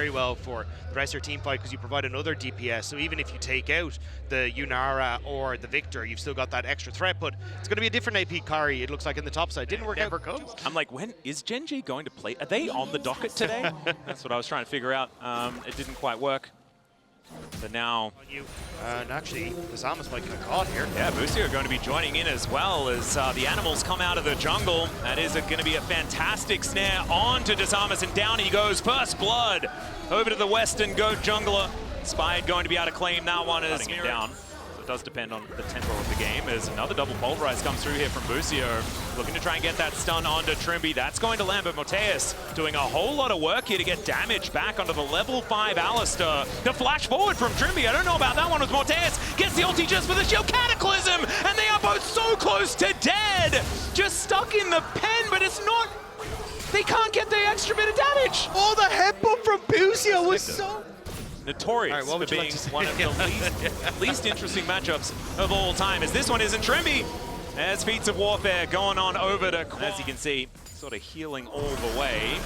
very well for the rest of your team fight because you provide another DPS. So even if you take out the Yunara or the Victor, you've still got that extra threat. But it's going to be a different AP carry, it looks like, in the top side. Didn't work out. I'm like, when is Gen.G going to play? Are they on the docket today? That's what I was trying to figure out. It didn't quite work. But now... and actually, the Zamas might get caught here. Yeah, Busio going to be joining in as well as the animals come out of the jungle. That is going to be a fantastic snare onto Dazamas, and down he goes. First blood over to the Western Goat jungler. Inspired going to be able to claim that one as it down. So it does depend on the tempo of the game as another double pulverize comes through here from Busio. Looking to try and get that stun onto Trimby. That's going to land, but Moteus doing a whole lot of work here to get damage back onto the level 5 Alistair. The flash forward from Trimby. I don't know about that one with Moteus. Gets the ulti just for the shield. Cataclysm! And they are both so close to dead! Just stuck in the pen, but it's not... They can't get the extra bit of damage! Oh, the headbutt from Busio was so... Notorious for being one of the least interesting matchups of all time, as this one isn't Trimby. As feats of warfare going on over to Quad. As you can see, sort of healing all the way.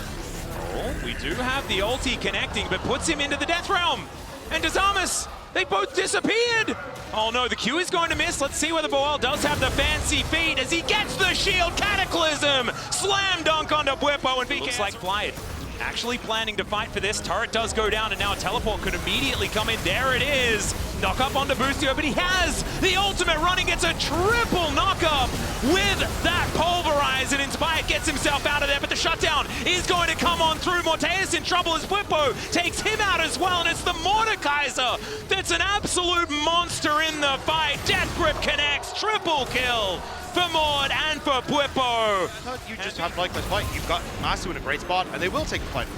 Oh, we do have the ulti connecting, but puts him into the death realm. And Dazamas, they both disappeared. Oh no, the Q is going to miss. Let's see whether Boal does have the fancy feet as he gets the shield. Cataclysm, slam dunk onto Bwipo, and VK. Looks like Flyed actually planning to fight for this. Turret does go down, and now a teleport could immediately come in. There it is. Knock up onto Busio, but he has the ultimate running. Gets a triple knock up with that pulverize, and Inspired gets himself out of there, but the shutdown is going to come on through. Moteus in trouble as Bwipo takes him out as well, and it's the Mordekaiser that's an absolute monster in the fight. Death Grip connects, triple kill for Mord and for Bwipo. I thought you just have FlyQuest fight. You've got Masu in a great spot, and they will take the fight.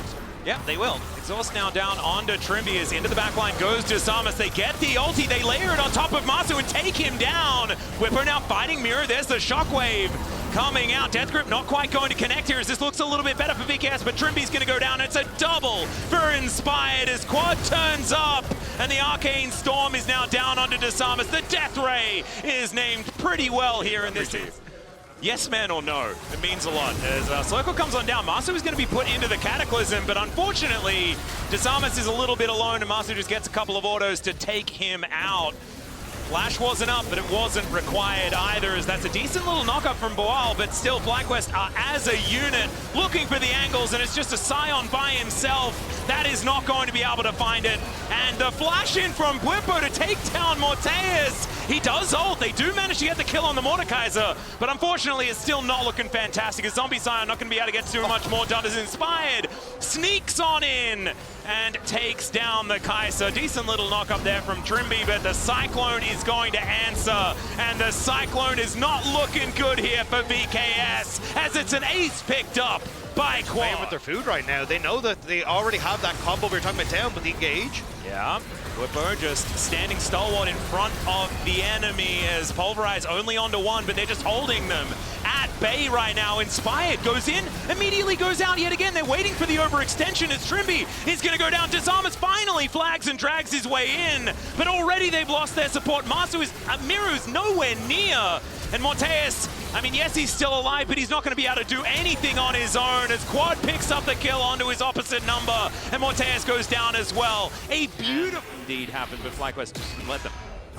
Yeah, they will. Exhaust now down onto Trimby as into the backline goes to Samus. They get the ulti, they layer it on top of Masu and take him down. Bwipo now fighting Mirror. There's the shockwave coming out. Death Grip not quite going to connect here as this looks a little bit better for VKS, but Trimby's going to go down. It's a double for Inspired as Quad turns up, and the Arcane Storm is now down onto Dazamas. The Death Ray is named pretty well here in this. Yes, man, or no. It means a lot. As Circle comes on down, Masu is going to be put into the Cataclysm, but unfortunately, Dazamas is a little bit alone, and Masu just gets a couple of autos to take him out. Flash wasn't up, but it wasn't required either, as that's a decent little knock-up from Boal, but still FlyQuest are, as a unit, looking for the angles, and it's just a Scion by himself. That is not going to be able to find it. And the flash in from Bwipo to take down Moteus. He does ult. They do manage to get the kill on the Mordekaiser, but unfortunately it's still not looking fantastic, as Zombie Scion not going to be able to get too much more done as Inspired sneaks on in and takes down the Kaiser. Decent little knock up there from Trimby, but the Cyclone is going to answer, and the Cyclone is not looking good here for VKS, as it's an ace picked up by Quad. Playing with their food right now. They know that they already have that combo we were talking about down, but the engage. Yeah, Bwipo just standing stalwart in front of the enemy as Pulverize only onto one, but they're just holding them at bay right now. Inspired goes in, immediately goes out yet again. They're waiting for the overextension as Trimby is going to go down. Dazamas finally flags and drags his way in, but already they've lost their support. Miru's nowhere near. And Moteus, I mean, yes, he's still alive, but he's not going to be able to do anything on his own as Quad picks up the kill onto his opposite number, and Moteus goes down as well. A beautiful indeed happened, but FlyQuest just let them.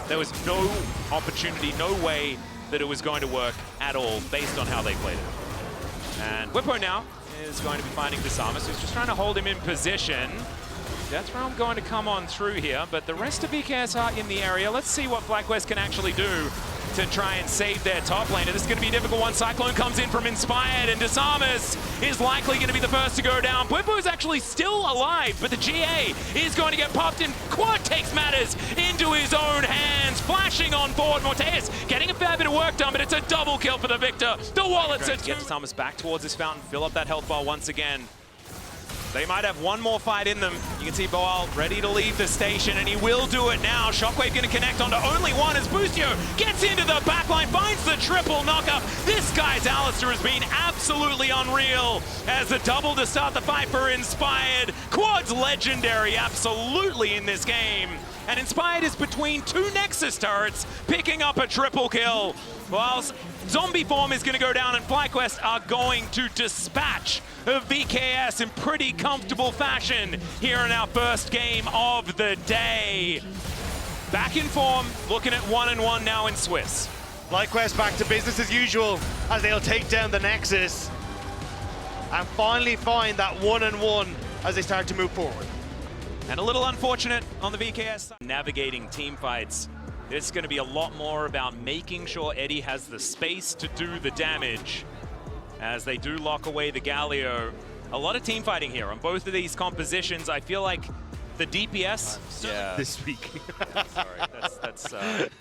There was no opportunity, no way that it was going to work at all based on how they played it. And Bwipo now is going to be finding Dazamas, who's just trying to hold him in position. Death Realm going to come on through here, but the rest of VKS are in the area. Let's see what FlyQuest can actually do to try and save their top lane. And this is going to be a difficult one. Cyclone comes in from Inspired, and Dazamas is likely going to be the first to go down. Bwipo is actually still alive, but the GA is going to get popped, and Quad takes matters into his own hands. Flashing on board, Moteus getting a fair bit of work done, but it's a double kill for the Victor. The Wallets are... Get Dazamas back towards his fountain, fill up that health bar once again. They might have one more fight in them. You can see Boal ready to leave the station, and he will do it now. Shockwave going to connect onto only one as Busio gets into the backline, finds the triple knockup. This guy's Alistair has been absolutely unreal as a double to start the fight for Inspired. Quad's legendary absolutely in this game. And Inspired is between two Nexus turrets, picking up a triple kill. While zombie form is going to go down, and FlyQuest are going to dispatch VKS in pretty comfortable fashion here in our first game of the day. Back in form, looking at 1-1 now in Swiss. FlyQuest back to business as usual as they'll take down the Nexus and finally find that 1-1 as they start to move forward. And a little unfortunate on the VKS side. Navigating team fights. It's going to be a lot more about making sure Eddie has the space to do the damage as they do lock away the Galio. A lot of team fighting here on both of these compositions. I feel like the DPS this week. Sorry, that's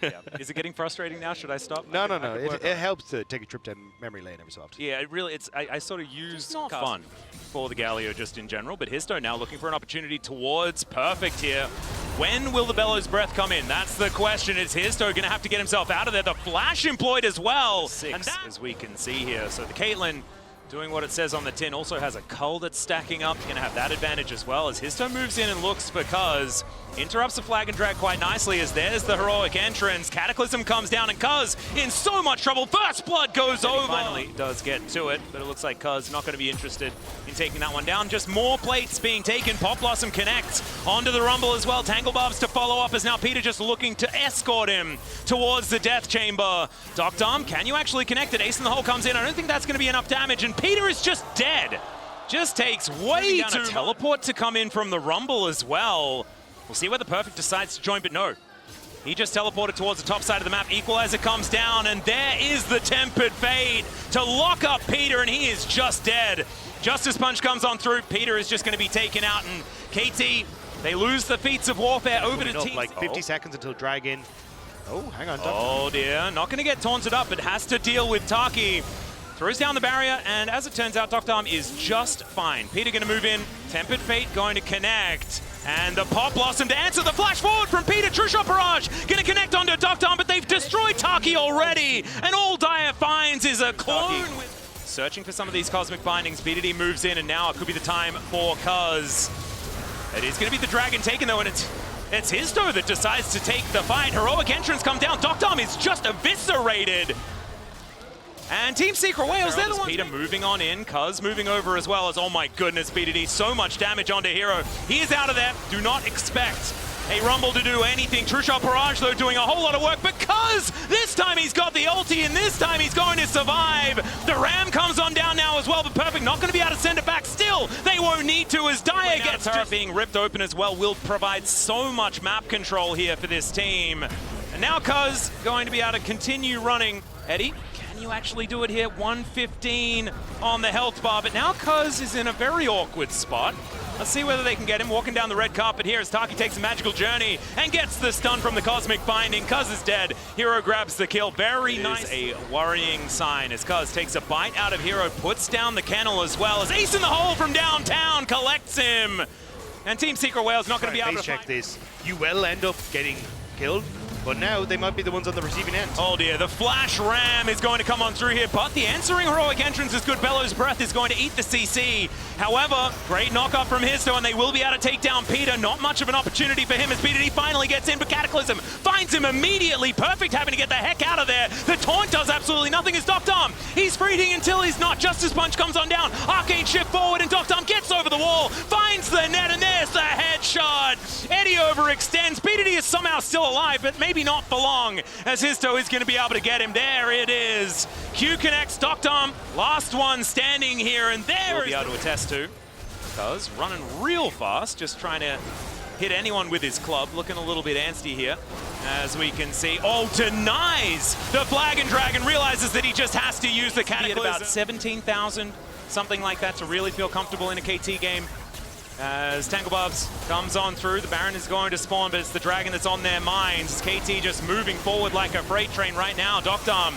yeah. Is it getting frustrating now? Should I stop? No. It helps to take a trip down memory lane every so often. Yeah, it really, I sort of use fun for the Galio just in general, but Histo now looking for an opportunity towards perfect here. When will the Bellows Breath come in? That's the question. Is Histo going to have to get himself out of there? The Flash employed as well. 6, as we can see here. So the Caitlyn doing what it says on the tin, also has a Cull that's stacking up. Going to have that advantage as well as Histo moves in and looks for Cuz. Interrupts the flag and drag quite nicely as there's the heroic entrance. Cataclysm comes down and Cuz in so much trouble. First blood goes over. He finally does get to it, but it looks like Cuz not going to be interested in taking that one down. Just more plates being taken. Pop Blossom connects onto the Rumble as well. Tangle Barbs to follow up as now Peter just looking to escort him towards the Death Chamber. Doc Dom, can you actually connect it? Ace in the Hole comes in. I don't think that's going to be enough damage, and Peter is just dead. Just takes way too long. Teleport to come in from the Rumble as well. We'll see whether Perfect decides to join, but no. He just teleported towards the top side of the map. Equalizer comes down, and there is the Tempered Fate to lock up Peter, and he is just dead. Justice Punch comes on through. Peter is just going to be taken out, and KT, they lose the feats of warfare over to team. Like 50 seconds until drag in. Oh, hang on. Oh dear, not going to get taunted up, but has to deal with Taki. Throws down the barrier, and as it turns out, Dr. Arm is just fine. Peter going to move in. Tempered Fate going to connect. And the Pop Blossom to answer the flash forward from Peter. True Shot Barrage going to connect onto Dr. Arm, but they've destroyed Taki already. And all Dire finds is a clone. Searching for some of these cosmic bindings. BDD moves in, and now it could be the time for Cuz. It is going to be the Dragon taken, though, and it's Histo that decides to take the fight. Heroic entrance come down. Dr. Arm is just eviscerated. And Team Secret Whales, they're the ones. Peter moving on in, Cuz moving over as well as, oh my goodness, BDD, so much damage onto Hero. He is out of there. Do not expect a Rumble to do anything. True Shot Barrage, though, doing a whole lot of work, but Cuz, this time he's got the ulti, and this time he's going to survive. The Ram comes on down now as well, but Perfect not going to be able to send it back. Still, they won't need to as Dire gets turret being ripped open as well. Will provide so much map control here for this team. And now Cuz going to be able to continue running. Eddie, can you actually do it here? 115 on the health bar, but now Cuz is in a very awkward spot. Let's see whether they can get him walking down the red carpet here as Taki takes a magical journey and gets the stun from the Cosmic Binding. Cuz is dead. Hero grabs the kill. Very nice. A worrying sign as Cuz takes a bite out of Hero, puts down the kennel as well as Ace in the Hole from downtown collects him. And Team Secret Whales not going to be able to check this. You will end up getting killed, but now they might be the ones on the receiving end. Oh dear, the Flash Ram is going to come on through here, but the answering heroic entrance is good. Bellows Breath is going to eat the CC. However, great knockup from Histo, and they will be able to take down Peter. Not much of an opportunity for him as BDD finally gets in, but Cataclysm finds him immediately. Perfect having to get the heck out of there. The taunt does absolutely nothing as Doc Dom. He's freeing until he's not. Justice Punch comes on down. Arcane shift forward, and Doc Dom gets over the wall, finds the net, and there's the headshot. Eddie overextends. BDD is somehow still alive, but maybe not for long, as Histo is going to be able to get him. There it is. Q connects. Doc Dom, last one standing here, and there we'll be able to attest to. Cuz running real fast, just trying to hit anyone with his club. Looking a little bit angsty here, as we can see. Oh, denies the flag and dragon, realizes that he just has to use the Cataclysm. About 17,000, something like that, to really feel comfortable in a KT game. As Tanglebubs comes on through, the Baron is going to spawn, but it's the Dragon that's on their minds. KT just moving forward like a freight train right now. Doc Dom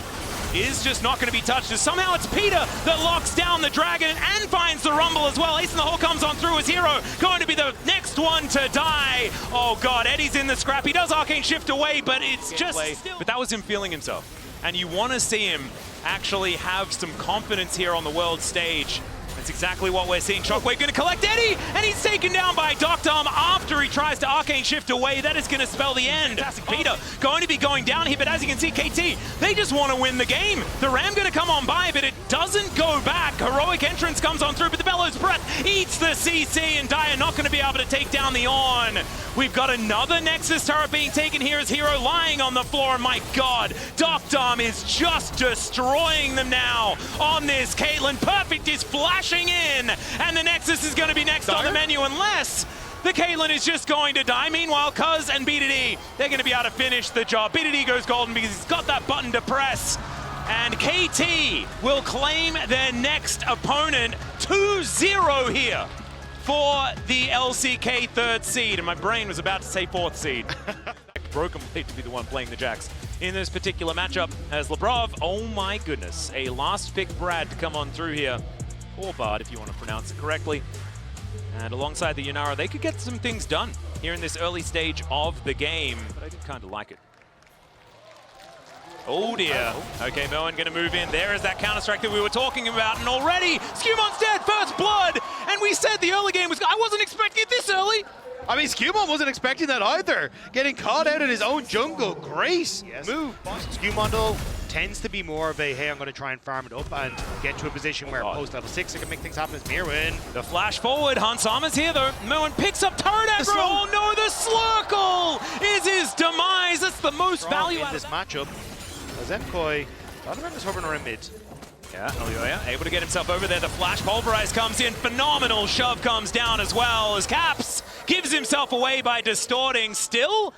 is just not going to be touched, as somehow it's Peter that locks down the Dragon and finds the Rumble as well. Ace in the Hole comes on through as Hero, going to be the next one to die. Oh god, Eddie's in the scrap. He does Arcane Shift away, but it's just still. But that was him feeling himself. And you want to see him actually have some confidence here on the world stage. That's exactly what we're seeing. Shockwave going to collect Eddie, and he's taken down by Dr. after he tries to Arcane Shift away. That is going to spell the end. Fantastic Peter going to be going down here, but as you can see, KT, they just want to win the game. The Ram going to come on by, but it doesn't go back. Heroic entrance comes on through, but the Bellows Breath eats the CC, and Dire not going to be able to take down the On. We've got another Nexus turret being taken here as Hero lying on the floor, and my God, Dr. is just destroying them now on this Caitlyn. Perfect is flashing in, and the Nexus is going to be next on the menu unless the Caitlyn is just going to die. Meanwhile, Cuz and BDD, they're going to be able to finish the job. BDD goes golden because he's got that button to press. And KT will claim their next opponent 2-0 here for the LCK third seed. And my brain was about to say fourth seed. Broken Blade to be the one playing the Jax in this particular matchup as Labrov, oh my goodness, a last pick Brad to come on through here. Or Bard, if you want to pronounce it correctly. And alongside the Yunara, they could get some things done here in this early stage of the game. But I did kind of like it. Oh dear. Okay, Moen going to move in. There is that counter-strike that we were talking about. And already, Scumon's dead, first blood. And we said the early game was... I wasn't expecting it this early. I mean, Scumon wasn't expecting that either. Getting caught out in his own jungle. Great move. Scumon though tends to be more of a, hey, I'm going to try and farm it up and get to a position where post level 6 I can make things happen as Mirwin. The flash forward, Hansama's here though. Moen picks up turret aggro. Oh no, the Slurkle is his demise. That's the most value in out this of matchup. As MKOI, a lot of members hovering around mid. Yeah, Elioya able to get himself over there. The flash pulverize comes in. Phenomenal shove comes down as well as Caps gives himself away by distorting. Still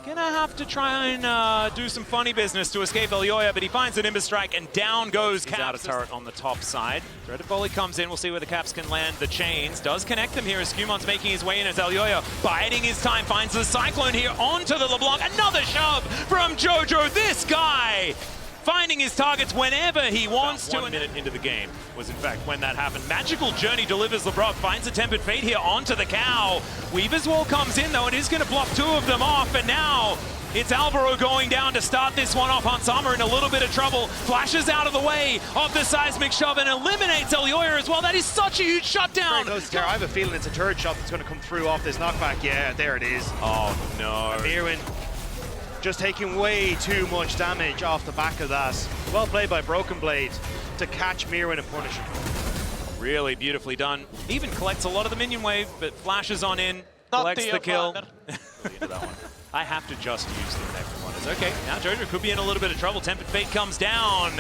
gonna have to try and do some funny business to escape Elioya, but he finds an Nimbus Strike and down goes Caps. Out a turret on the top side. Threaded volley comes in. We'll see where the Caps can land the chains. Does connect them here as Scumon's making his way in as Elioya biding his time. Finds the Cyclone here onto the LeBlanc. Another shove from Jojo. This guy finding his targets whenever he wants to. 1 minute into the game was in fact when that happened. Magical Journey delivers Labrov, finds a Tempered Fate here onto the cow. Weaver's Wall comes in though and is going to block two of them off, and now it's Alvaro going down to start this one off. Hansama in a little bit of trouble, flashes out of the way of the seismic shove and eliminates Elioya as well. That is such a huge shutdown. I have a feeling it's a turret shot that's going to come through off this knockback. Yeah, there it is. Oh no. Mirwin just taking way too much damage off the back of that. Well played by Broken Blade to catch Mirwin and punish him. Really beautifully done. Even collects a lot of the minion wave, but flashes on in, collects the kill. Into that one. I have to just use the connected one. Okay, now Jojo could be in a little bit of trouble. Tempered Fate comes down,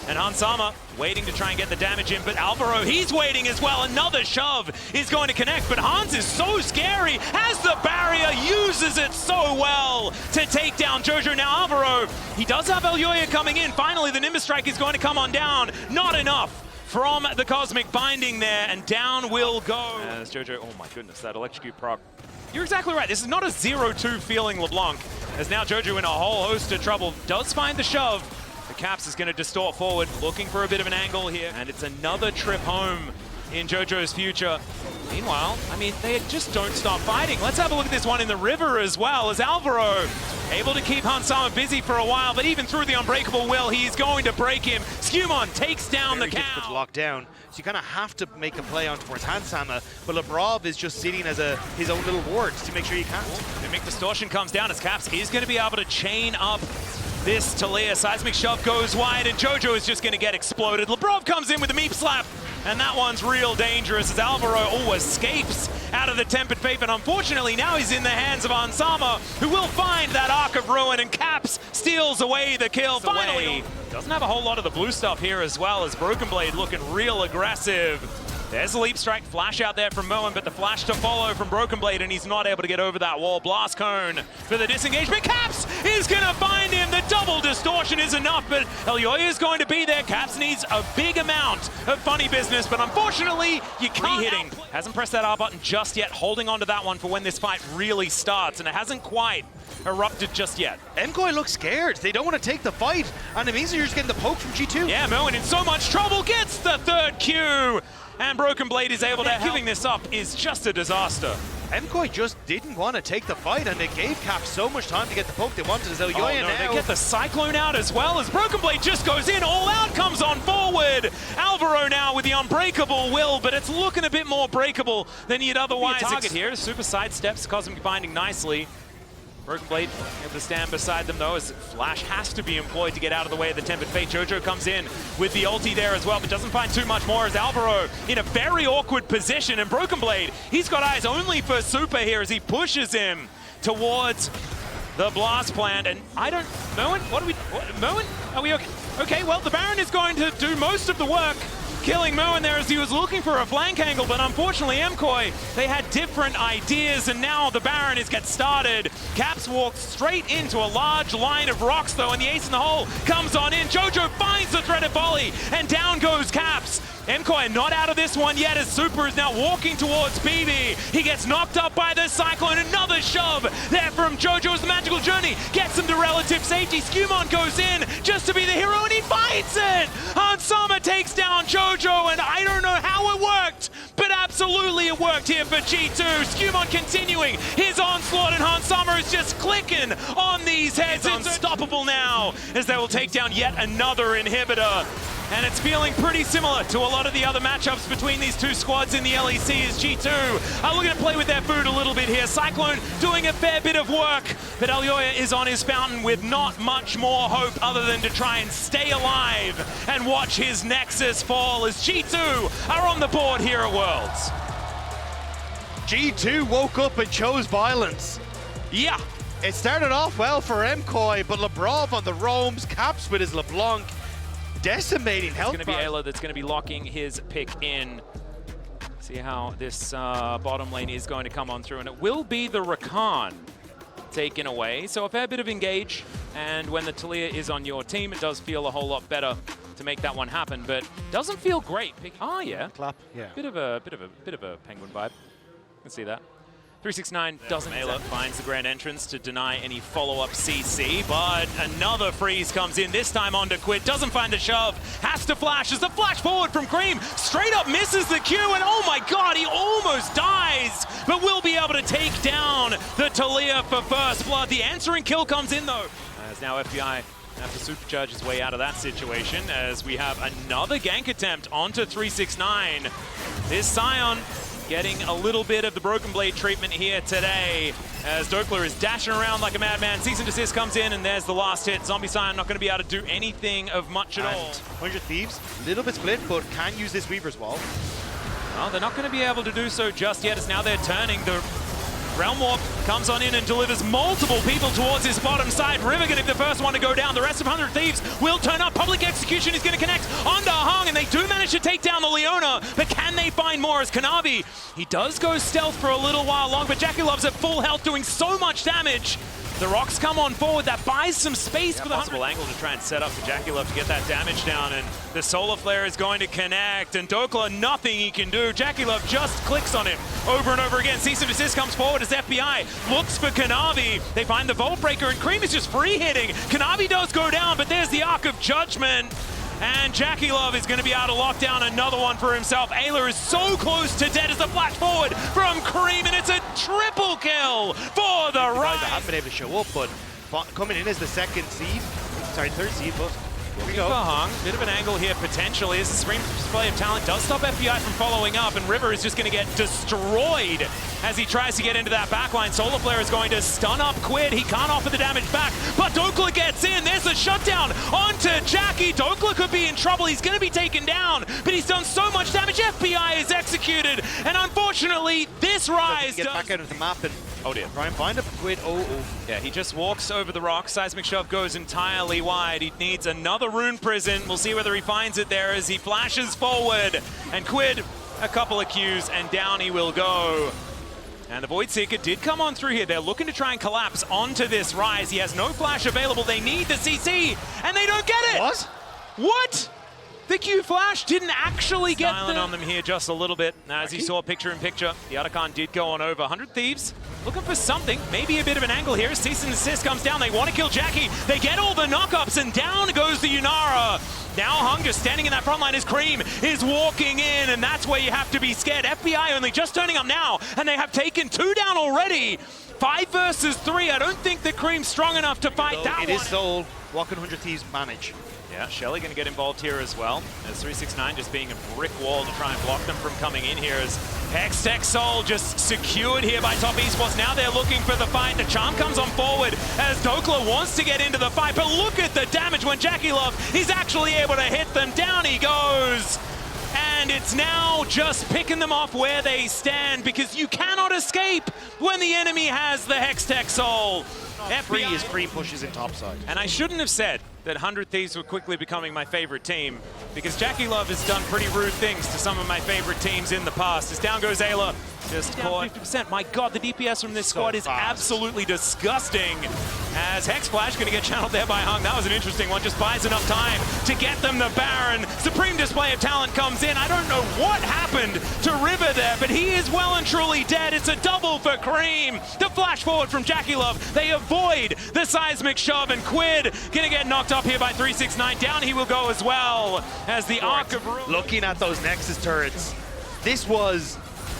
and Hansama waiting to try and get the damage in, but Alvaro, he's waiting as well. Another shove is going to connect, but Hans is so scary, has the barrier, uses it so well to take down Jojo. Now Alvaro, he does have Elioya coming in. Finally, the Nimbus Strike is going to come on down. Not enough from the Cosmic Binding there, and down will go. As Jojo, oh my goodness, that Electrocute proc. You're exactly right. This is not a 0-2 feeling LeBlanc, as now Jojo in a whole host of trouble. Does find the shove. The Caps is going to distort forward, looking for a bit of an angle here. And it's another trip home in Jojo's future. Meanwhile, I mean, they just don't stop fighting. Let's have a look at this one in the river as well, as Alvaro able to keep Hansama busy for a while, but even through the Unbreakable Will, he's going to break him. Scumon takes down the cow. Difficult to lock down, so you kind of have to make a play on towards Hansama, but Labrov is just sitting as his own little ward to make sure you can't. Mimic Distortion comes down as Caps is going to be able to chain up this Talia. Seismic Shove goes wide, and Jojo is just going to get exploded. Labrov comes in with a Meep Slap, and that one's real dangerous as Alvaro escapes out of the Tempered Fate, but unfortunately now he's in the hands of Hansama, who will find that Arc of Ruin, and Caps steals away the kill. Finally, doesn't have a whole lot of the blue stuff here as well, as Broken Blade looking real aggressive. There's a Leap Strike, flash out there from Moen, but the flash to follow from Broken Blade, and he's not able to get over that wall. Blast Cone for the disengagement. Caps is going to find him. The double distortion is enough, but Elioya is going to be there. Caps needs a big amount of funny business, but unfortunately, you can't. Hitting. Hasn't pressed that R button just yet, holding on to that one for when this fight really starts, and it hasn't quite erupted just yet. MKOI looks scared. They don't want to take the fight, and it means you're just getting the poke from G2. Yeah, Moen in so much trouble, gets the third Q. And Broken Blade is able to help. Giving this up is just a disaster. MKOI just didn't want to take the fight, and it gave Cap so much time to get the poke they wanted as Elioya now. They get the Cyclone out as well, as Broken Blade just goes in, all out comes on forward. forward. Alvaro now with the unbreakable will, but it's looking a bit more breakable than you'd otherwise target here. Super sidesteps Cosmic Binding nicely. Broken Blade able to stand beside them though, as Flash has to be employed to get out of the way of the Tempered Fate. Jojo comes in with the ulti there as well, but doesn't find too much more as Alvaro in a very awkward position. And Broken Blade, he's got eyes only for Super here as he pushes him towards the blast plant. And I don't... Moen? Moen? Are we okay? Okay, well, the Baron is going to do most of the work, killing Moen there as he was looking for a flank angle, but unfortunately MKOI, they had different ideas, and now the Baron gets started. Caps walks straight into a large line of rocks though, and the ace in the hole comes on in. Jojo finds the threaded volley, and down goes Caps. MKOI not out of this one yet as Super is now walking towards BB. He gets knocked up by the Cyclone. Another shove there from Jojo as the Magical Journey gets him to relative safety. Skewmon goes in just to be the hero, and he finds it! Hanwha takes down Jojo, and I don't know how it worked, but absolutely it worked here for G2. Skewmon continuing his onslaught, and Hanwha is just clicking on these heads. It's unstoppable now as they will take down yet another inhibitor. And it's feeling pretty similar to a lot of the other matchups between these two squads in the LEC as G2 are looking to play with their food a little bit here. Cyclone doing a fair bit of work, but Elyoya is on his fountain with not much more hope other than to try and stay alive and watch his Nexus fall as G2 are on the board here at Worlds. G2 woke up and chose violence. Yeah. It started off well for MKOI, but Lebrov on the roams, Caps with his LeBlanc, decimating health. It's going to be Ayla that's going to be locking his pick in. See how this bottom lane is going to come on through, and it will be the Rakan taken away. So a fair bit of engage, and when the Taliyah is on your team, it does feel a whole lot better to make that one happen, but doesn't feel great. Oh yeah, clap. Yeah. Bit of a Penguin vibe. Let's see that. 369 doesn't finds the grand entrance to deny any follow-up CC, but another freeze comes in, this time onto Quid, doesn't find the shove, has to flash as the flash forward from Cream, straight up misses the Q, and oh my god, he almost dies, but will be able to take down the Taliyah for first blood. The answering kill comes in though, as now FBI have to supercharge his way out of that situation, as we have another gank attempt onto 369. This Scion getting a little bit of the Broken Blade treatment here today, as Dokler is dashing around like a madman. Cease and desist comes in, and there's the last hit. Zombie Scion not going to be able to do anything of much at all. 100 Thieves, a little bit split, but can use this Weaver's Wall. Well, they're not going to be able to do so just yet, as now they're turning. The Realm Warp comes on in and delivers multiple people towards his bottom side. River going to be the first one to go down. The rest of 100 Thieves will turn up. Public Execution is going to connect onto Hung, and they do manage to take down the Leona, but can they find more as Kanavi? He does go stealth for a little while long, but Jackie Love's at full health doing so much damage. The rocks come on forward, that buys some space for the possible angle to try and set up for Jackie Love to get that damage down, and the Solar Flare is going to connect, and Dokler, nothing he can do. Jackie Love just clicks on him over and over again. Cease and desist comes forward as FBI looks for Kanavi. They find the Vault Breaker, and Cream is just free hitting. Kanavi does go down, but there's the Arc of Judgment. And Jackie Love is going to be able to lock down another one for himself. Ayla is so close to dead as the flash forward from Cream, and it's a triple kill for the Rise. They haven't been able to show up, but coming in as the second seed, sorry, third seed, but here we go. Hung, bit of an angle here potentially as the Scream display of talent does stop FBI from following up, and River is just going to get destroyed as he tries to get into that backline. Solar Flare is going to stun up Quid. He can't offer the damage back, but Dokler gets in. There's a shutdown onto Jackie. Dokler could be in trouble. He's going to be taken down, but he's done so much damage. FBI is executed, and unfortunately, this Rise get back out of the map and oh dear. Try and find a Quid. Oh. Yeah, he just walks over the rock. Seismic Shove goes entirely wide. He needs another Rune Prison. We'll see whether he finds it there as he flashes forward. And Quid, a couple of Qs, and down he will go. And the Void Seeker did come on through here. They're looking to try and collapse onto this Rise. He has no flash available. They need the CC, and they don't get it! What? What? The Q Flash didn't actually get Talon on them here just a little bit. As he saw picture in picture, the Otacon did go on over. 100 Thieves looking for something, maybe a bit of an angle here. Cease and desist comes down. They want to kill Jackie. They get all the knockups, and down goes the Yunara. Now Hung just standing in that front line as Cream is walking in, and that's where you have to be scared. FBI only just turning up now, and they have taken 2 down already. 5 versus 3. I don't think that Cream's strong enough to fight that one. It is Soul. What can 100 Thieves manage? Yeah, Yeah, Shelly going to get involved here as well. As 369 just being a brick wall to try and block them from coming in here. As Hextech Soul just secured here by Top Esports. Now they're looking for the fight. The charm comes on forward as Dokla wants to get into the fight. But look at the damage when Jackie Love is actually able to hit them. Down he goes. And it's now just picking them off where they stand, because you cannot escape when the enemy has the Hextech Soul. Free is free pushes in topside. And I shouldn't have said that 100 Thieves were quickly becoming my favorite team, because Jackie Love has done pretty rude things to some of my favorite teams in the past. As down goes Ayla, just caught 50%. My God, the DPS from this squad is absolutely disgusting. As Hex Flash going to get channeled there by Hung. That was an interesting one. Just buys enough time to get them the Baron. Supreme display of talent comes in. I don't know what happened to River there, but he is well and truly dead. It's a double for Cream. The flash forward from Jackie Love. They avoid the seismic shove, and Quid going to get knocked up here by 369. Down he will go as well, as the Arc of Ruin. Looking at those Nexus turrets, this was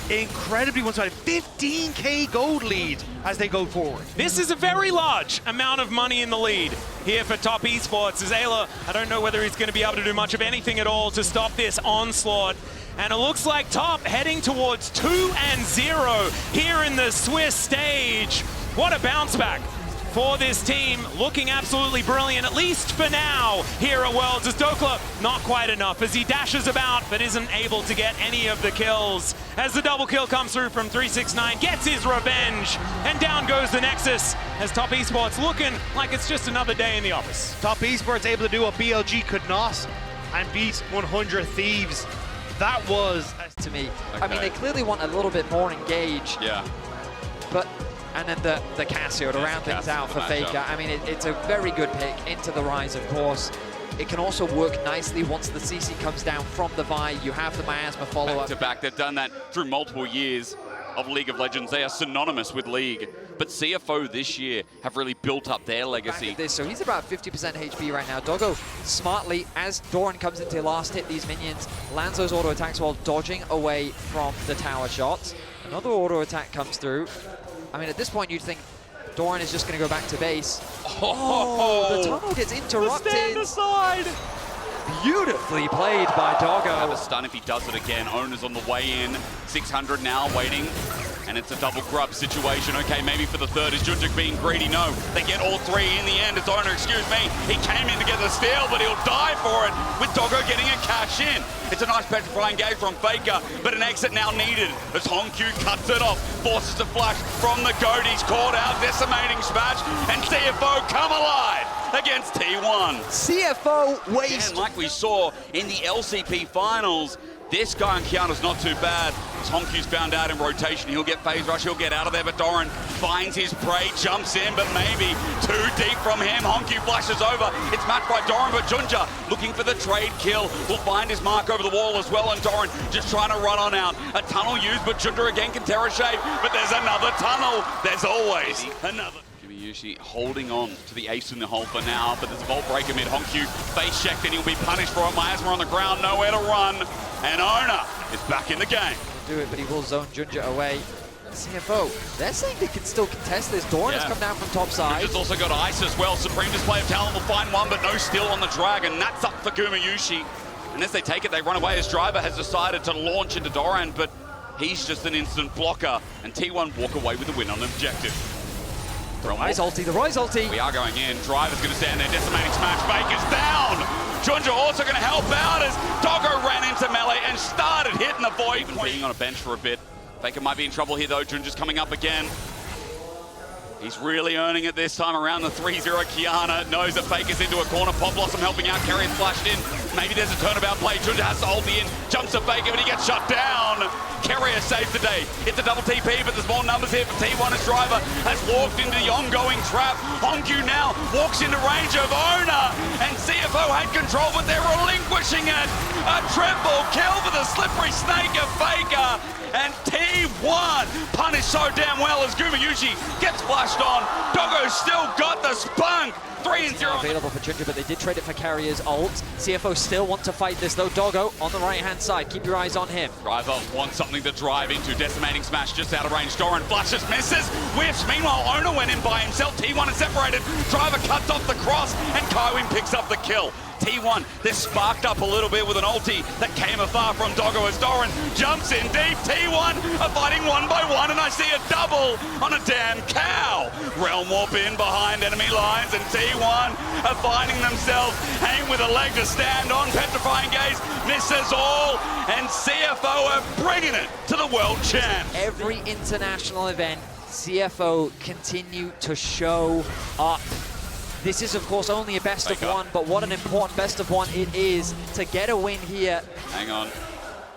incredibly one-sided. 15k gold lead as they go forward. This is a very large amount of money in the lead here for Top Esports. As Ayla, I don't know whether he's going to be able to do much of anything at all to stop this onslaught. And it looks like Top heading towards 2-0 here in the Swiss stage. What a bounce back for this team, looking absolutely brilliant, at least for now, here at Worlds. As Dokla, not quite enough, as he dashes about, but isn't able to get any of the kills. As the double kill comes through from 369, gets his revenge, and down goes the Nexus, as Top Esports looking like it's just another day in the office. Top Esports able to do what BLG could not, and beat 100 Thieves. That was... To me, Okay. I mean, they clearly want a little bit more engage, Yeah. but and then the Cassio to round things Cassio out for matchup. Faker. I mean, it's a very good pick into the Rise, of course. It can also work nicely once the CC comes down from the Vi. You have the Miasma follow-up. Back to back, they've done that through multiple years of League of Legends. They are synonymous with League, but CFO this year have really built up their legacy. This, so he's about 50% HP right now. Doggo smartly, as Doran comes into last hit these minions, lands those auto attacks while dodging away from the tower shots. Another auto attack comes through. I mean, at this point, you'd think Doran is just going to go back to base. Oh, the tunnel gets interrupted. Stand aside. Beautifully played by Doggo. Have a stun if he does it again. Owner's on the way in. 600 now waiting. And it's a double grub situation. Okay, maybe for the third. Is Gen.G being greedy? No. They get all three in the end. It's Owner, excuse me. He came in to get the steal, but he'll die for it with Doggo getting a cash in. It's a nice petrifying gauge from Faker, but an exit now needed as Hongq cuts it off. Forces to flash from the goat. He's caught out. Decimating smash. And CFO come alive against T1. CFO waste. And like we saw in the LCP finals, this guy on Kiana's not too bad. As Hongq's found out in rotation, he'll get phase rush, he'll get out of there, but Doran finds his prey, jumps in, but maybe too deep from him. Hongq flashes over. It's matched by Doran, but Gen.G looking for the trade kill. Will find his mark over the wall as well, and Doran just trying to run on out. A tunnel used, but Gen.G again can tear a shape, but there's another tunnel. There's always another. Yushi holding on to the ace in the hole for now, but there's a Vault Breaker mid. Hongq face checked and he'll be punished for it. Miasma on the ground, nowhere to run. And Owner is back in the game. Do it, but he will zone Gen.G away. CFO, they're saying they can still contest this. Doran has come down from top side. Gen.G's also got Ice as well. Supreme display of talent will find one, but no steal on the Dragon. That's up for Gumayushi. And as they take it, they run away as Driver has decided to launch into Doran, but he's just an instant blocker. And T1 walk away with the win on objective. The Rise ulti. We are going in. Driver's going to stand there. Decimating smash. Faker's down. Gen.G also going to help out as Doggo ran into melee and started hitting the void. Even being on a bench for a bit. Faker might be in trouble here though. Gen.G's coming up again. He's really earning it this time around the 3-0. Kiana knows that Faker's into a corner. Pop Blossom helping out. Carrier's flashed in. Maybe there's a turnabout play. Gen.G has to hold the in. Jumps to Faker, but he gets shut down. Carrier saves the day. It's a double TP, but there's more numbers here for T1 as Driver has walked into the ongoing trap. Hongq now walks into range of Owner, and CFO had control, but they're relinquishing it. A triple kill for the slippery snake of Faker, and T1 punished this so damn well as Gumayushi gets flashed on. Doggo's still got the spunk. 3-0. Available for Ginger, but they did trade it for Carrier's ult. CFO still want to fight this though. Doggo on the right-hand side. Keep your eyes on him. Driver wants something to drive into. Decimating smash just out of range. Doran flashes, misses, whiffs. Meanwhile, Ona went in by himself. T1 is separated. Driver cuts off the cross, and Kaiwin picks up the kill. T1, they're sparked up a little bit with an ulti that came afar from Doggo as Doran jumps in deep. T1 are fighting one by one, and I see a double on a damn cow. Realm Warp in behind enemy lines, and T1 are finding themselves hanging with a leg to stand on. Petrifying Gaze misses all, and CFO are bringing it to the world champs. Every international event, CFO continue to show up. This is, of course, only a best of one, but what an important best of one it is to get a win here. Hang on.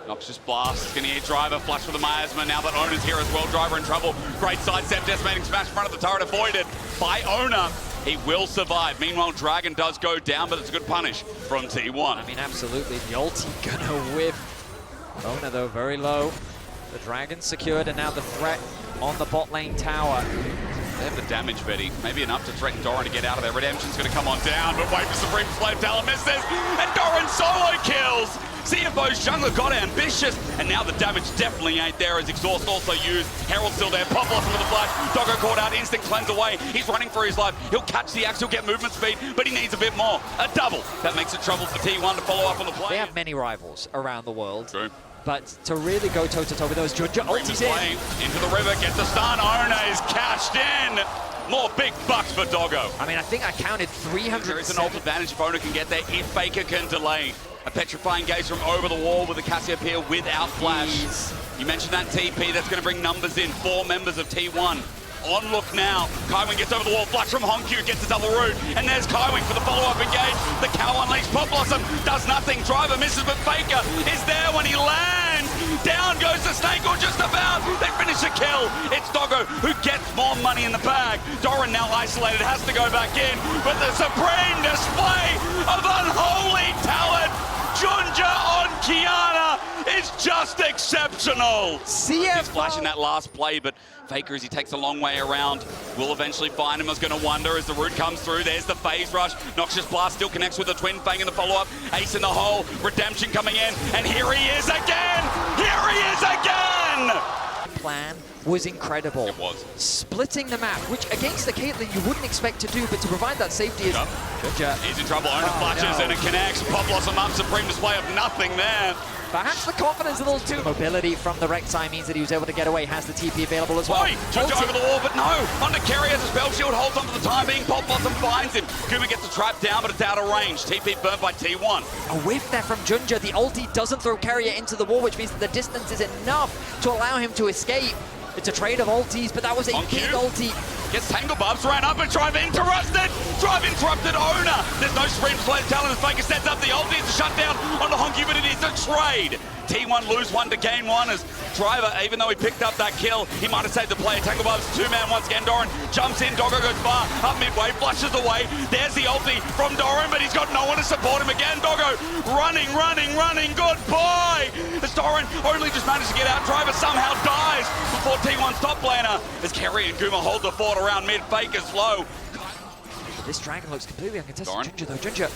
Noxious Blast, going to hit Driver, flush with the miasma. Now that Ona's here as well, Driver in trouble. Great sidestep, decimating smash in front of the turret, avoided by Ona. He will survive. Meanwhile, Dragon does go down, but it's a good punish from T1. I mean, absolutely. The ulti gonna whiff. Ona, though, very low. The Dragon secured, and now the threat on the bot lane tower. They have the damage, Betty. Maybe enough to threaten Doran to get out of there. Redemption's going to come on down, but wait for Supreme Flame. Talon misses, and Doran solo kills. CFO's jungler got ambitious, and now the damage definitely ain't there as Exhaust also used. Herald's still there, Pop Blossom with the flash. Doggo caught out, instant cleanse away. He's running for his life. He'll catch the axe, he'll get movement speed, but he needs a bit more. A double. That makes it trouble for T1 to follow up on the play. They have many rivals around the world. True. But to really go toe-to-toe with those, Ginger ulti's in. Into the river, gets the stun. Ona is cashed in. More big bucks for Doggo. I mean, I think I counted 300. There is an ult advantage if Ona can get there, if Faker can delay. A Petrifying Gaze from over the wall with the Cassiopeia without flash. You mentioned that TP, that's going to bring numbers in. 4 members of T1. On look now. Kaiwin gets over the wall. Flash from Honku gets a double root. And there's Kaiwin for the follow-up engage. The cow unleashed. Pop Blossom does nothing. Driver misses, but Faker is there when he lands. Down goes the Snake, or just about. They finish the kill. It's Doggo who gets more money in the bag. Doran now isolated, has to go back in. But the supreme display of unholy talent. Gen.G on Kiana is just exceptional. He's flashing that last play, but Faker, as he takes a long way around, will eventually find him. I was going to wonder as the root comes through. There's the phase rush. Noxious Blast still connects with the Twin Fang in the follow-up. Ace in the hole. Redemption coming in. And here he is again. Here he is again. Plan was incredible. It was. Splitting the map, which against the Caitlyn you wouldn't expect to do, but to provide that safety is... Ginger. He's in trouble. Ona flashes and it connects. Pop Blossom up. Supreme display of nothing there. Perhaps the confidence a little too. Mobility from the Rek'Sai means that he was able to get away. Has the TP available as well. Ginger over the wall, but no. Under carry has a spell shield. Holds on for the time being. Pop Blossom finds him. Kuma gets the trap down, but it's out of range. TP burnt by T1. A whiff there from Ginger. The ulti doesn't throw Carrier into the wall, which means that the distance is enough to allow him to escape. It's a trade of ultis, but that was a big ulti. Gets Tangle Bubs, ran up and Drive interrupted. Drive interrupted Ona. There's no sprint play. Talon as Faker sets up the ulti. It's a shutdown on the Honky, but it is a trade. T1 lose one to gain one as Driver, even though he picked up that kill, he might have saved the play. Tangle Bubs, 2-man once again. Doran jumps in. Doggo goes far. Up midway, flushes away. There's the ulti from Doran, but he's got no one to support him again. Doggo running. Goodbye. As Doran only just managed to get out. Driver somehow dies before T1's top laner as Kerry and Guma hold the fort around mid. Faker's low. This Dragon looks completely uncontested. Doran. Ginger though, Ginger.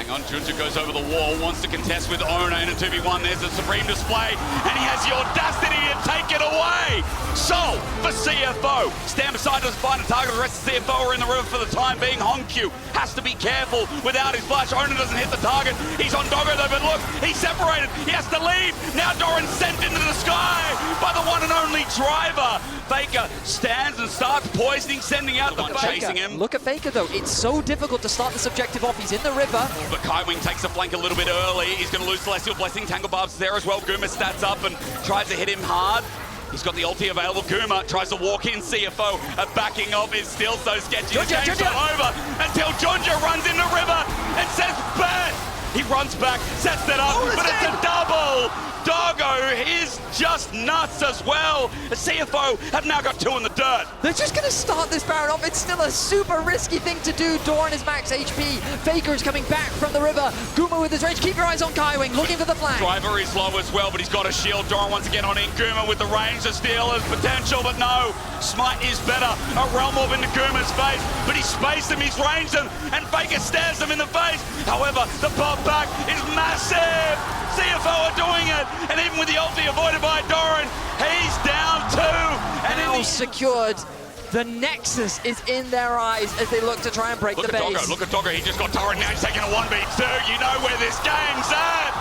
Hang on, Ginger goes over the wall, wants to contest with Ona in a 2v1. There's a Supreme display, and he has the audacity to take it away. So, for CFO, stand beside us, find a target. The rest of CFO are in the river for the time being. Honku has to be careful without his flash. Ona doesn't hit the target. He's on Doggo though, but look, he's separated. He has to leave. Now Doran sent into the sky by the one and only Driver. Faker stands and starts poisoning, sending out the one chasing him. Look at Faker though. It's so difficult to start this objective off. He's in the river. But Kaiwing takes the flank a little bit early. He's going to lose Celestial Blessing. Tangle Barb's there as well. Guma stats up and tries to hit him hard. He's got the ulti available. Guma tries to walk in. CFO, a backing off is still so sketchy. The game's not over until Gen.G runs in the river and says, "Bet." He runs back, sets that up, but it's a double. Doggo is just nuts as well. The CFO have now got 2 in the dirt. They're just going to start this Baron off. It's still a super risky thing to do. Doran is max HP. Faker is coming back from the river. Guma with his range. Keep your eyes on Kaiwing, looking for the flank. Driver is low as well, but he's got a shield. Doran once again on in. Guma with the range to steal his potential, but no. Smite is better. A realm orb into Guma's face, but he spaced him, he's ranged him, and Faker stares him in the face. However, the pop back is massive. CFO are doing it, and even with the ulti avoided by Doran, he's down 2. And Now secured. The Nexus is in their eyes as they look to try and break the base. Look at Doggo, he just got turret, now he's taking a 1v2. You know where this game's at.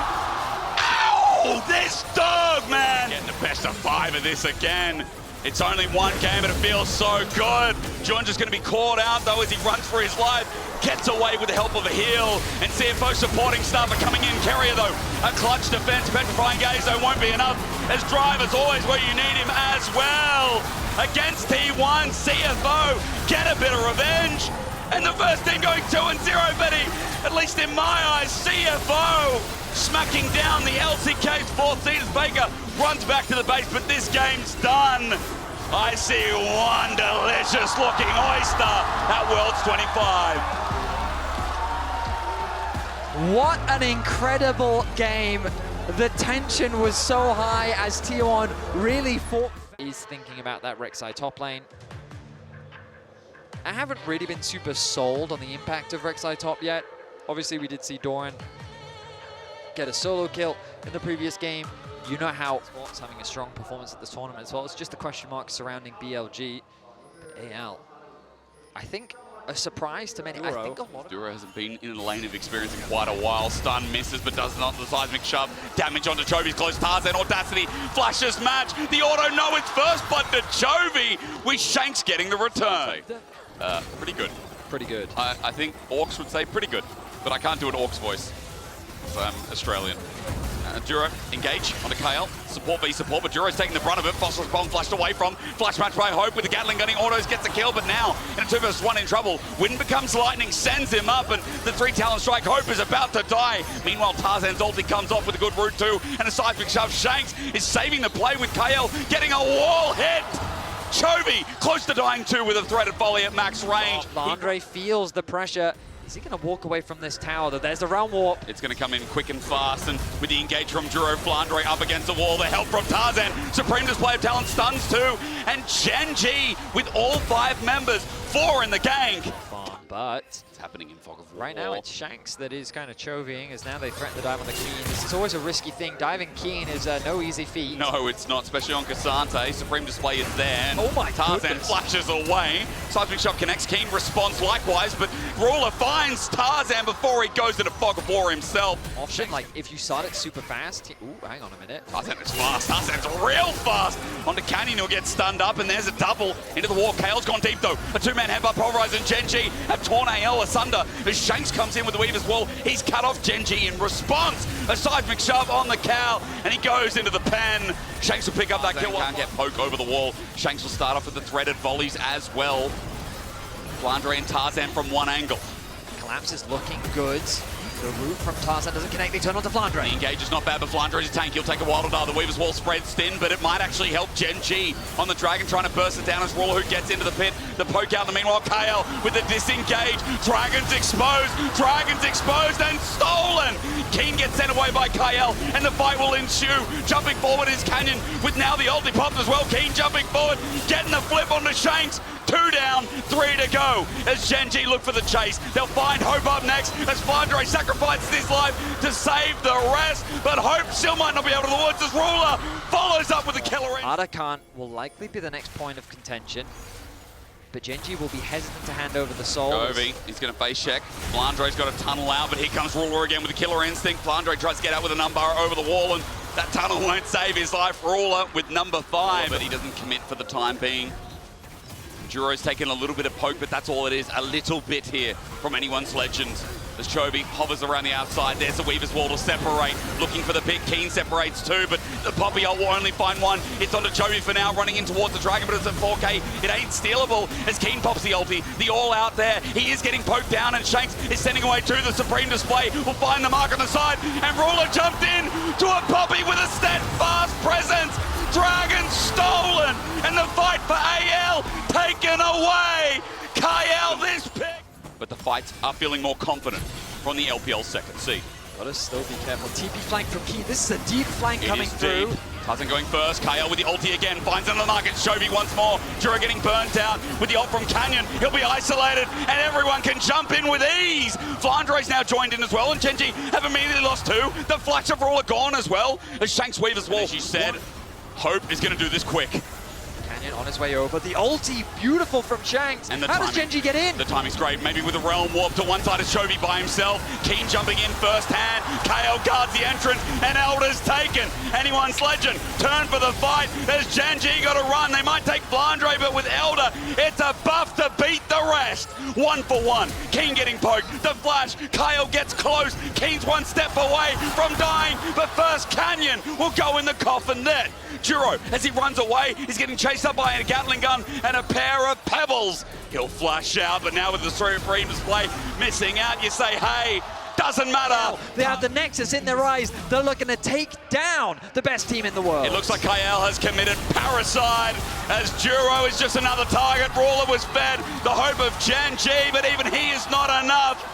Ow! This dog, man! Getting the best of 5 of this again. It's only 1 game, but it feels so good. Gen.G's going to be caught out, though, as he runs for his life. Gets away with the help of a heal. And CFO supporting staff are coming in. Carrier, though, a clutch defense. Petrifying gaze, though, won't be enough. As Driver's always where you need him as well. Against T1, CFO get a bit of revenge. And the first team going 2-0, Betty. At least in my eyes, CFO smacking down the LCK's 4th seed as Faker runs back to the base, but this game's done. I see one delicious looking oyster at Worlds 25. What an incredible game. The tension was so high as T1 really fought. He's thinking about that Rek'Sai top lane. I haven't really been super sold on the impact of Rek'Sai top yet. Obviously, we did see Doran get a solo kill in the previous game. You know how Esports having a strong performance at this tournament as well. It's just the question mark surrounding BLG. AL, I think a surprise to many. I think a lot of Duro hasn't been in the lane of experience in quite a while. Stun misses, but does not the seismic shove. Damage onto Chovy's close. Tarzan Audacity flashes match. The auto no, it's first, but to Chovy with Shanks getting the return. Pretty good. Pretty good. I think Orcs would say pretty good, but I can't do an Orcs voice. I'm Australian. Duro, engage onto KL. Support v support, but Duro's taking the brunt of it. Fossil's bomb flashed away from. Flash match by Hope with the Gatling gunning. Autos gets a kill, but now in a 2 vs 1 in trouble. Wind becomes lightning, sends him up, and the 3 Talon strike. Hope is about to die. Meanwhile, Tarzan's ulti comes off with a good route too, and a seismic shove. Shanks is saving the play with KL, getting a wall hit. Chovy close to dying too with a threaded volley at max range. Flandre feels the pressure. Is he going to walk away from this tower, though? There's the realm warp. It's going to come in quick and fast, and with the engage from Duro, Flandre up against the wall, the help from Tarzan. Supreme display of talent stuns too, and Gen.G with all 5 members, 4 in the gank. But it's happening in Fog of War. Right now, it's Shanks that is kind of chovying, as now they threaten to dive on the Keen. This is always a risky thing. Diving Keen is no easy feat. No, it's not, especially on Cassante. Supreme display is there. And oh my Tarzan goodness. flashes away. Seismic shot connects. Keen responds likewise, but Ruler finds Tarzan before he goes into Fog of War himself. Option, like, if you start it super fast. Ooh, hang on a minute. Tarzan is fast. Tarzan's real fast. Onto Canyon, who'll get stunned up, and there's a double into the wall. Kale's gone deep, though. A 2-man headbutt. Pulverize and Gen.G have torn AL asunder. As Shanks comes in with the Weaver's Wall, he's cut off Gen.G in response. A seismic shove on the cow, and he goes into the pen. Shanks will pick up that kill. Can't get poke over the wall. Shanks will start off with the threaded volleys as well. Flandre and Tarzan from one angle. Collapse is looking good. The root from Tarzan doesn't connect. They turn onto Flandre. The engage is not bad, but Flandre is a tank. He'll take a wild die. The Weaver's Wall spreads thin, but it might actually help Gen.G on the Dragon, trying to burst it down as Ruler, who gets into the pit. The poke out in the meanwhile. KL with the disengage. Dragon's exposed and stolen. Keen gets sent away by KL, and the fight will ensue. Jumping forward is Canyon, with now the ulti popped as well. Keen jumping forward, getting the flip onto Shanks. 2 down, 3 to go as Gen.G look for the chase. They'll find Hope up next as Flandre sacrifices his life to save the rest, but Hope still might not be able to the woods as Ruler follows up with a killer. Arakan will likely be the next point of contention, but Gen.G will be hesitant to hand over the soul. Chovy, he's going to face check. Flandre's got a tunnel out, but here comes Ruler again with a killer instinct. Flandre tries to get out with a number over the wall, and that tunnel won't save his life. Ruler with number 5, but he doesn't commit for the time being. Duro's taken a little bit of poke, but that's all it is. A little bit here from anyone's legends. As Chovy hovers around the outside, there's the Weaver's Wall to separate. Looking for the pick. Keen separates 2, but the Poppy ult will only find 1. It's onto Chovy for now, running in towards the Dragon, but it's at 4K. It ain't stealable as Keen pops the ulti. The all out there. He is getting poked down, and Shanks is sending away to the Supreme display. Will find the mark on the side, and Ruler jumped in to a Poppy with a steadfast presence. taken away. Kyle, this pick. But the fights are feeling more confident from the LPL second seed. Gotta still be careful. TP flank from Key. This is a deep flank coming through. Deep. Tarzan going first. Kyle with the ulti again. Finds another market. Chovy once more. Jura getting burnt out with the ult from Canyon. He'll be isolated and everyone can jump in with ease. Flandre's now joined in as well and Gen.G have immediately lost two. The Flash of Roll are gone as well. As Shanks Weaver's wall, she said, Hope is going to do this quick. Canyon on his way over. The ulti, beautiful from Shanks. And how does Gen.G get in? The timing's great. Maybe with a Realm Warp to one side of Chovy by himself. Keen jumping in first hand. KO guards the entrance and Elder's taken. Anyone's legend. Turn for the fight as Gen.G got to run. They might take Flandre, but with Elder, it's a buff to beat the rest. 1 for 1. Keen getting poked. The flash. Kyle gets close. Keen's one step away from dying, but first Canyon will go in the coffin then. Juro, as he runs away, he's getting chased up by a Gatling gun and a pair of pebbles. He'll flash out, but now with the free display missing out, you say, hey, doesn't matter. They have the Nexus in their eyes. They're looking to take down the best team in the world. It looks like Kyle has committed parricide as Juro is just another target. Brawler was fed the hope of Gen.G, but even he is not enough.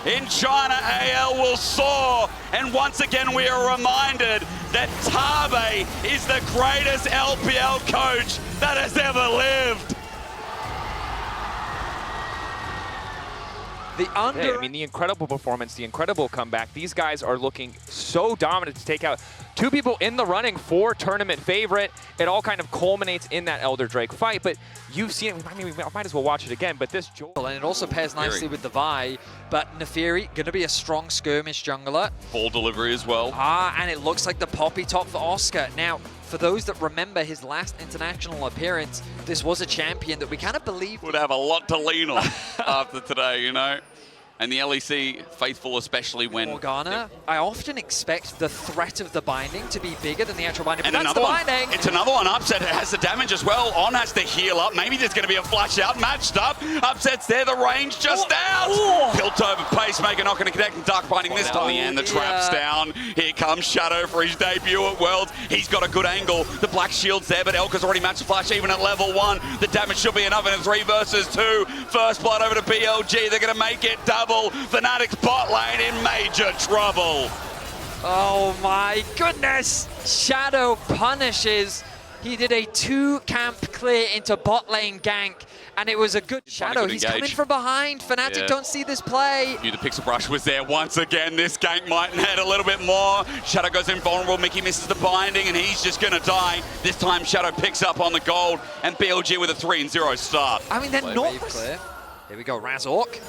In China, AL will soar, and once again we are reminded that Tabe is the greatest LPL coach that has ever lived. I mean, the incredible performance, the incredible comeback. These guys are looking so dominant to take out two people in the running for tournament favorite. It all kind of culminates in that Elder Drake fight, but you've seen it. I mean, we might as well watch it again, but this... And it also pairs nicely with the Vi, but Nefiri, going to be a strong skirmish jungler. Ball delivery as well. And it looks like the poppy top for Oscar. Now, for those that remember his last international appearance, this was a champion that we kind of believed would have a lot to lean on after today, you know. And the LEC faithful, especially when... Morgana, I often expect the threat of the binding to be bigger than the actual binding, but and that's the one. binding. It's another one. Upset has the damage as well. On has to heal up. Maybe there's going to be a flash out. Matched up. Upset's there. The range just out. Piltover, Pacemaker not going to connect. And Dark Binding this time. And the trap's down. Here comes Shadow for his debut at Worlds. He's got a good angle. The Black Shield's there, but Elka's already matched the flash even at level 1. The damage should be enough in a 3 versus 2. First blood over to BLG. They're going to make it double. Fnatic's bot lane in major trouble. Oh my goodness! Shadow punishes. He did a 2-camp clear into bot lane gank, and it was a good Shadow. He's coming from behind. Fnatic don't see this play. Knew the Pixel Brush was there once again. This gank might need a little bit more. Shadow goes invulnerable. Mickey misses the binding, and he's just going to die. This time, Shadow picks up on the gold, and BLG with a 3-0 start. I mean, they're not clear. Here we go, Razork.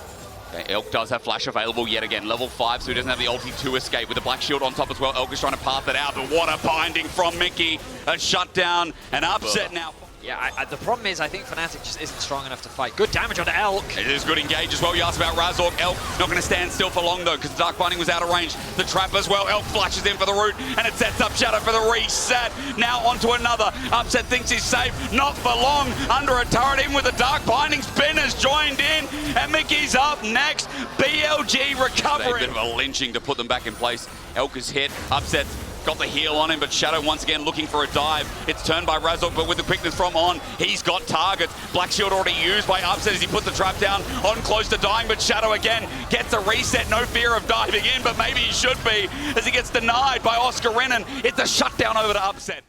Okay, Elk does have flash available yet again, level 5, so he doesn't have the ulti to escape with the Black Shield on top as well. Elk is trying to path it out, but what a binding from Mickey. A shutdown, an upset now. Yeah, the problem is I think Fnatic just isn't strong enough to fight. Good damage onto Elk. It is good engage as well. You asked about Razork. Elk not going to stand still for long though because the Dark Binding was out of range. The trap as well. Elk flashes in for the root and it sets up Shadow for the reset. Now onto another. Upset thinks he's safe. Not for long. Under a turret in with the Dark Binding. Spin has joined in and Mickey's up next. BLG recovering. A bit of a lynching to put them back in place. Elk is hit. Upset got the heal on him, but Shadow once again looking for a dive. It's turned by Razork, but with the quickness from On, he's got targets. Black Shield already used by Upset as he puts the trap down. On close to dying, but Shadow again gets a reset. No fear of diving in, but maybe he should be as he gets denied by Oscar Renan. It's a shutdown over to Upset.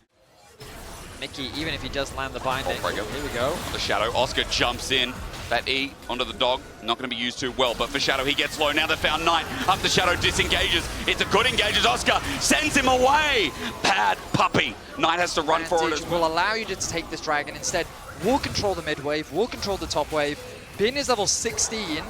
Mickey, even if he does land the binding. Here we go. The Shadow, Oscar jumps in. That E onto the dog, not going to be used too well, but for Shadow, he gets low. Now they found Knight. Up the Shadow, disengages. It's a good engage as Oscar sends him away. Bad puppy. Knight has to run for it as well. Will allow you to take this dragon. Instead, we'll control the mid wave, we'll control the top wave. Bin is level 16.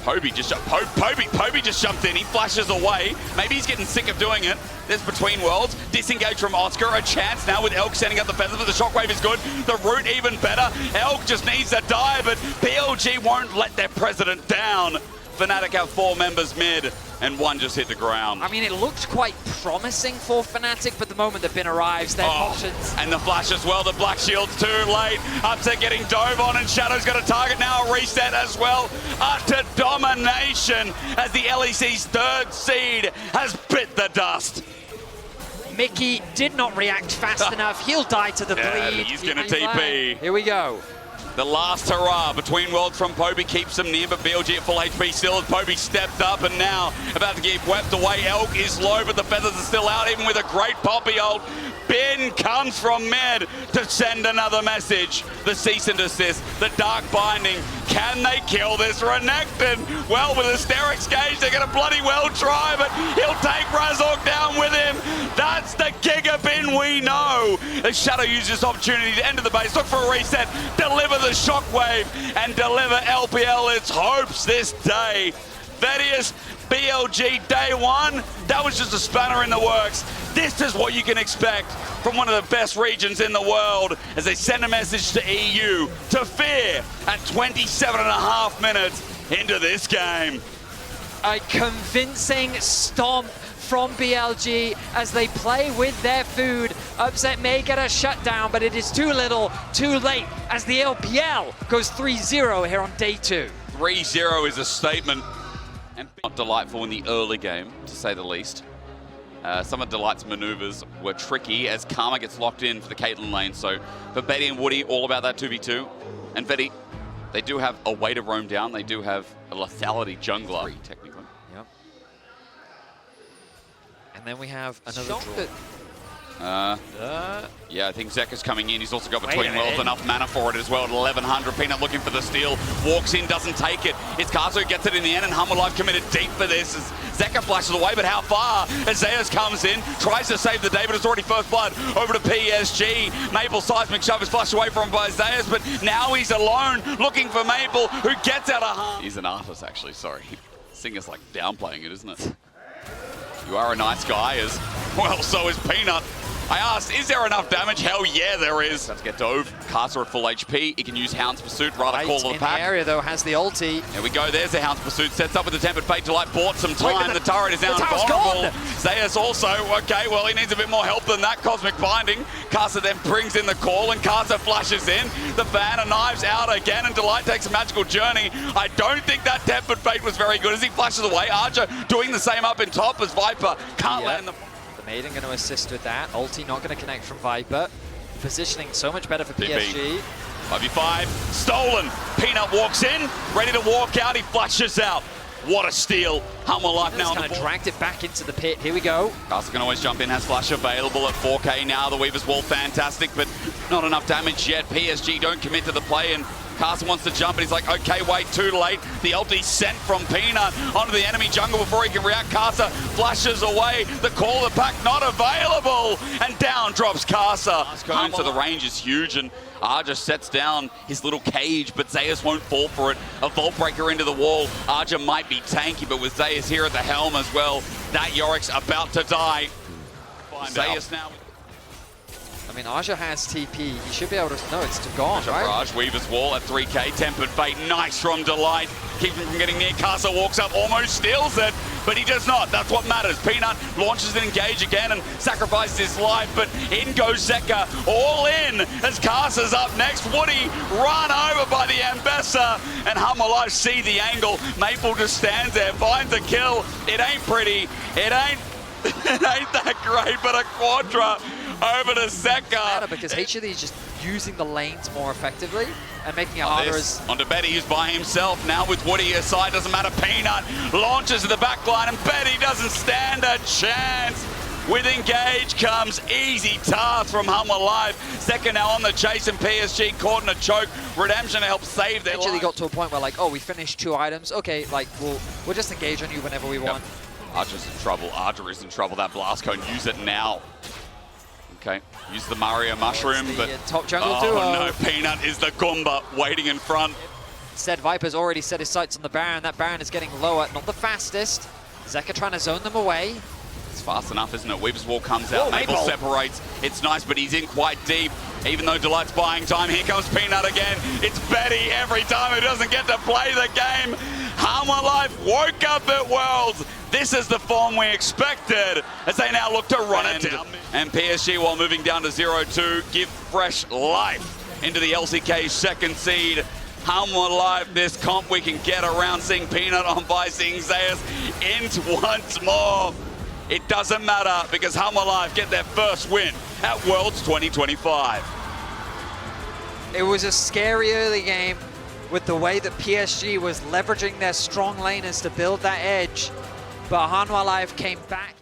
Poby just jumped in. He flashes away. Maybe he's getting sick of doing it. There's Between Worlds. Disengage from Oscar. A chance now with Elk sending up the feather, but the shockwave is good. The root even better. Elk just needs to die, but BLG won't let their president down. Fnatic have 4 members mid, and 1 just hit the ground. I mean, it looked quite promising for Fnatic, but the moment the bin arrives, their options. And the flash as well, the Black Shield's too late. Upset getting dove on, and Shadow's got a target now, a reset as well. Utter domination as the LEC's 3rd seed has bit the dust. Mickey did not react fast enough. He'll die to the bleed. He's going to TP. Here we go. The last hurrah between worlds from Poby keeps him near, but BLG at full HP still as Poby stepped up and now about to get wept away. Elk is low, but the feathers are still out, even with a great Poppy ult. Bin comes from mid to send another message. The cease and desist, the dark binding. Can they kill this Renekton? Well, with Hysterics Gauge, they're gonna bloody well try, but he'll take Razork down with him. That's the Giga Bin we know. The Shadow uses this opportunity to enter the base, look for a reset, deliver the shockwave, and deliver LPL its hopes this day. Vedius, BLG day one, that was just a spanner in the works. This is what you can expect from one of the best regions in the world as they send a message to EU to fear at 27.5 minutes into this game. A convincing stomp from BLG as they play with their food. Upset may get a shutdown, but it is too little, too late as the LPL goes 3-0 here on day 2. 3-0 is a statement. And not delightful in the early game, to say the least. Some of Delight's maneuvers were tricky as Karma gets locked in for the Caitlyn lane. So for Betty and Woody, all about that 2v2. And Betty, they do have a way to roam down. They do have a lethality jungler, technically. Yep. And then we have another draw. Yeah, I think Zeka's coming in. He's also got between worlds enough mana for it as well at 1100. Peanut looking for the steal, walks in, doesn't take it. It's Kazu who gets it in the end, and Hanwha committed deep for this as Zeka flashes away, but how far? As Zeus comes in, tries to save the day, but it's already first blood over to PSG. Maple seismic shove is flushed away from by Zeus, but now he's alone looking for Maple, who gets out of harm. He's an artist, actually, sorry. Singer's like downplaying it, isn't it? You are a nice guy, as well, so is Peanut. I asked, is there enough damage? Hell yeah, there is. Let's get Dove. Caster at full HP. He can use Hound's Pursuit, rather call of the pack. In the area, though, has the ulti. There we go. There's the Hound's Pursuit. Sets up with the Tempered Fate. Delight bought some time. The turret is now vulnerable. Zeus also, okay, well, he needs a bit more help than that. Cosmic Binding. Caster then brings in the call, and Caster flashes in. The Banner knives out again, and Delight takes a magical journey. I don't think that Tempered Fate was very good as he flashes away. Archer doing the same up in top as Viper. Can't land the... Maiden going to assist with that. Ulti not going to connect from Viper. Positioning so much better for PSG. 5v5, stolen. Peanut walks in, ready to walk out. He flashes out. What a steal. Hanwha life now on the board. Dragged it back into the pit. Here we go. Caster can always jump in, has flash available at 4K now. The Weaver's Wall, fantastic, but not enough damage yet. PSG don't commit to the play, and Caster wants to jump, and he's like, okay, wait, too late. The ulti sent from Peanut onto the enemy jungle before he can react. Caster flashes away. The call of the pack not available, and down drops Caster. Going to the range is huge, and Arja sets down his little cage, but Zeus won't fall for it. A Vault Breaker into the wall. Arja might be tanky, but with Zeus here at the helm as well, that Yorick's about to die. Zeus now. I mean, Aja has TP. He should be able to... No, it's gone, right? Barrage, Weaver's Wall at 3K. Tempered Fate, nice from Delight. Keeps him from getting near. Caster walks up, almost steals it, but he does not. That's what matters. Peanut launches an engage again and sacrifices his life, but in goes Zeka, all in as Caster's up next. Woody run over by the Ambessa, and Hanwha Life see the angle. Maple just stands there, finds a kill. It ain't pretty. It ain't that great, but a Quadra over to Zeka. Because each of these just using the lanes more effectively and making it harder. Onto Betty, who's by himself now with Woody aside. Doesn't matter. Peanut launches to the back line, and Betty doesn't stand a chance. With engage comes easy task from Hanwha Life. Zeka now on the chase, and PSG caught in a choke. Redemption to help save their life. Actually got to a point where, like, oh, we finished 2 items. Okay, like, we'll just engage on you whenever we want. Archer's in trouble. Archer is in trouble. That blast cone, use it now. Okay, use the Mario Mushroom, but top jungle duo. No, Peanut is the Goomba waiting in front. Instead, Viper's already set his sights on the Baron. That Baron is getting lower, not the fastest. Zeka trying to zone them away. It's fast enough, isn't it? Weaver's Wall comes out, Maple separates. It's nice, but he's in quite deep. Even though Delight's buying time, here comes Peanut again. It's Betty every time who doesn't get to play the game. Hanwha Life woke up at Worlds. This is the form we expected as they now look to run it down. And PSG, while moving down to 0-2, give fresh life into the LCK's second seed. Hanwha Life, this comp we can get around seeing Peanut on by seeing Zeus int once more. It doesn't matter because Hanwha Life get their first win at Worlds 2025. It was a scary early game with the way that PSG was leveraging their strong laners to build that edge, but Hanwha Live came back.